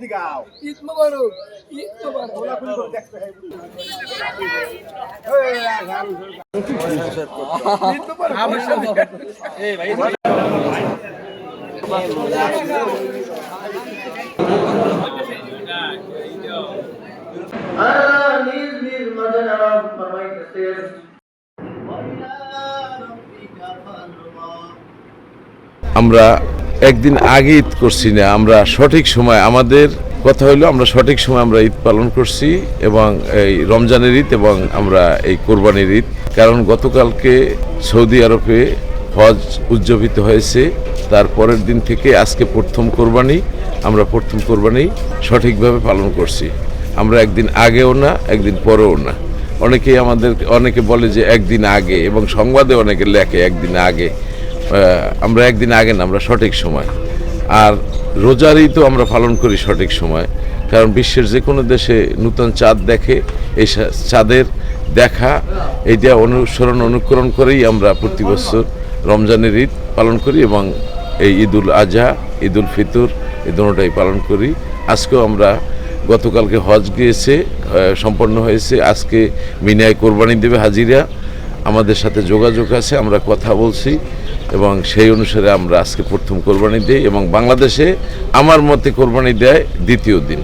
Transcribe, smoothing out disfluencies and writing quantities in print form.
ঈদ মোবারক, ঈদ মোবারক। আমরা একদিন আগে ঈদ করছি না, আমরা সঠিক সময়, আমাদের কথা হলো আমরা সঠিক সময় আমরা ঈদ পালন করছি, এবং এই রমজানের ঈদ এবং আমরা এই কোরবানির ঈদ। কারণ গতকালকে সৌদি আরবে হজ উদযাপিত হয়েছে, তার পরের দিন থেকে আজকে প্রথম কোরবানি, আমরা প্রথম কোরবানি সঠিকভাবে পালন করছি। আমরা একদিন আগেও না, একদিন পরেও না। অনেকে বলে যে একদিন আগে, এবং সংবাদে অনেকে লেখে একদিন আগে। আমরা একদিন আগে না, আমরা সঠিক সময়। আর রোজার ঈদও আমরা পালন করি সঠিক সময়, কারণ বিশ্বের যে কোনো দেশে নূতন চাঁদ দেখে, এই চাঁদের দেখা এইটা অনুকরণ করেই আমরা প্রতি বছর রমজানের ঈদ পালন করি, এবং এই ঈদুল আজহা, ঈদুল ফিতর এই দুটোটাই পালন করি। আজকেও আমরা, গতকালকে হজ গিয়েছে, সম্পন্ন হয়েছে, আজকে মিনায় কোরবানি দেবে হাজিরা, আমাদের সাথে যোগাযোগ আছে, আমরা কথা বলছি, এবং সেই অনুসারে আমরা আজকে প্রথম কোরবানি দিই, এবং বাংলাদেশে আমার মতে কোরবানি দেয় দ্বিতীয় দিন।